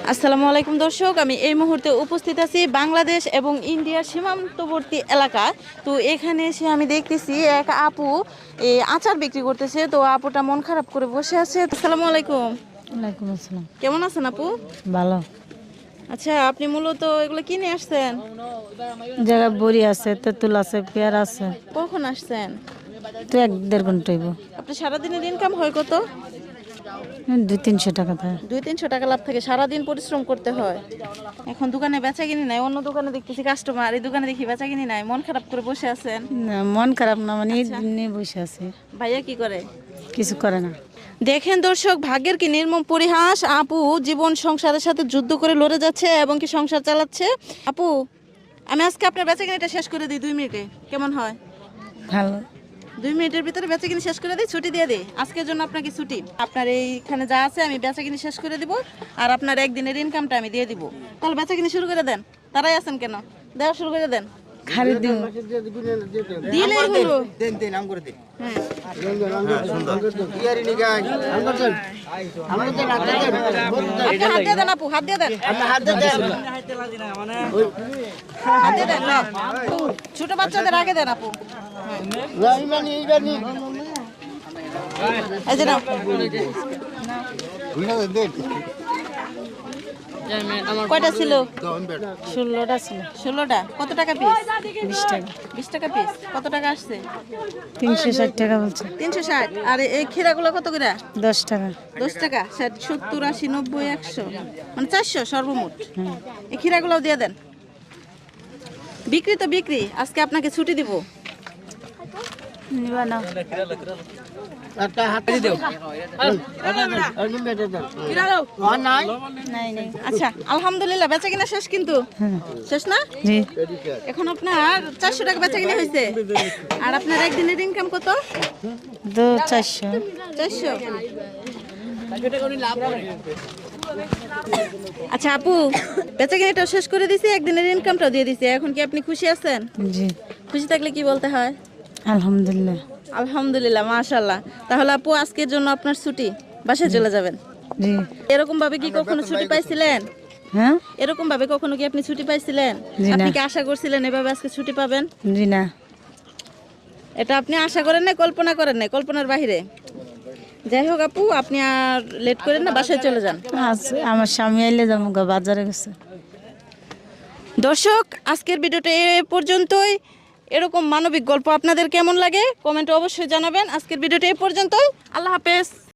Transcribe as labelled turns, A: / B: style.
A: আসসালামু আলাইকুম দর্শক, আমি এই মুহূর্তে উপস্থিত আছি বাংলাদেশ এবং ইন্ডিয়ার সীমান্তবর্তী এলাকা। তো এখানে এসে আমি দেখতেছি এক আপু আচার বিক্রি করতেছে। তো আপুটা মন খারাপ করে বসে আছে। আসসালামু আলাইকুম।
B: ওয়ালাইকুম আসসালাম।
A: কেমন আছেন আপু?
B: ভালো।
A: আচ্ছা, আপনি মূলত এগুলো কিনে আসছেন?
B: জায়গায় বড়ি আছে, তেঁতুল আছে, পেয়ার আছে।
A: কখন আসছেন?
B: তো 1-1.5 ঘন্টা হইব।
A: আপনি সারাদিনের ইনকাম হয় কত?
B: 200-300 টাকা থাকে।
A: 200-300 টাকা লাভ থাকে। সারাদিন পরিশ্রম করতে হয়। এখন দোকানে বেচা কিনি নাই, অন্য দোকানে দেখতেছি কাস্টমার, এই দোকানে দেখি বেচা কিনি নাই, মন খারাপ করে বসে আছেন।
B: না, মন খারাপ না, মানে নিয়ে বসে আছে।
A: ভাইয়া কি করে?
B: কিছু করে না।
A: দেখেন দর্শক, ভাগ্যের কি নির্মম পরিহাস। আপু জীবন সংসারের সাথে যুদ্ধ করে লড়ে যাচ্ছে এবং কি সংসার চালাচ্ছে। আপু, আমি আজকে আপনার বেচাকেনিটা শেষ করে দিই 2 মিনিটে, কেমন হয়?
B: ভালো।
A: 2 মিনিটের ভিতরে বেচাকেনি শেষ করে দিই, ছুটি দিয়ে দিই। আজকের জন্য আপনাকে ছুটি। আপনার এইখানে যা আছে আমি বেচাকেনি শেষ করে দিব, আর আপনার একদিনের ইনকামটা আমি দিয়ে দিব। তাহলে বেচাকেনি শুরু করে দেন। তারাই আছেন কেন? দেওয়া শুরু করে দেন।
B: খালি দিন।
A: দিলে হলো।
C: দেন নাম করে দিন।
A: হ্যাঁ,
C: ইয়ারি নিগাই
A: আপনি হাত দিয়ে দেন আপু, হাত দিয়ে দেন।
C: হাত দেন
A: হাত দিয়ে দেন না। ছোট বাচ্চাদের আগে দেন আপু।
C: রাইমানি ইগানি
A: এই যে নাও।
C: দেন
A: কয়টা ছিল?
B: 16টা ছিল।
A: 16টা। কত টাকা পিস?
B: 20 টাকা।
A: 20 টাকা পিস। কত টাকা আসছে?
B: 360 টাকা বলছে।
A: 360। আর এই ক্ষীরাগুলো কত করে?
B: 10 টাকা।
A: 10 টাকা। 60, 70, 80, 90, 100, মানে 400 সর্বমোট। এই ক্ষীরাগুলো দিয়ে দেন। বিক্রি তো বিক্রি, আজকে আপনাকে ছুটি দিব।
B: নিবা না।
C: একটা হাত দিয়ে দাও নাই
B: নাই নাই।
A: আচ্ছা, আলহামদুলিল্লাহ বেচা কিনা শেষ কিন্তু। শেষ না?
B: জি।
A: এখন আপনার 400 টাকা বেচা কিনা হয়েছে। আর আপনার একদিনের ইনকাম কত?
B: 400।
A: 400। আচ্ছা আপু, বেচা কিনাটাও শেষ করে দিছি, একদিনের ইনকামটাও দিয়ে দিছি। এখন কি আপনি খুশি আছেন?
B: জি।
A: খুশি থাকলে কি বলতে হয়?
B: আলহামদুলিল্লাহ।
A: আলহামদুলিল্লাহ, মাশাআল্লাহ। তাহলে আপু আজকের জন্য আপনার ছুটি, বাসায় চলে যাবেন।
B: জি।
A: এরকম ভাবে কি কখনো ছুটি পাইছিলেন?
B: হ্যাঁ?
A: এরকম ভাবে কখনো কি আপনি ছুটি পাইছিলেন?
B: জি না।
A: আপনি কি আশা করছিলেন এভাবে আজকে ছুটি পাবেন?
B: জি না।
A: এটা আপনি আশা করেন না, কল্পনা করেন না, কল্পনার বাহিরে। যাই হোক আপু, আপনি আর লেট করেন না, বাসায় চলে যান।
B: আছে, আমার স্বামী আইলে যাবো বাজারে গেছে।
A: দর্শক, আজকের ভিডিওটা এ পর্যন্তই। এরকম মানবিক গল্প আপনাদের কেমন লাগে কমেন্টে অবশ্যই জানাবেন। আজকের ভিডিওটা এ পর্যন্তই। আল্লাহ হাফেজ।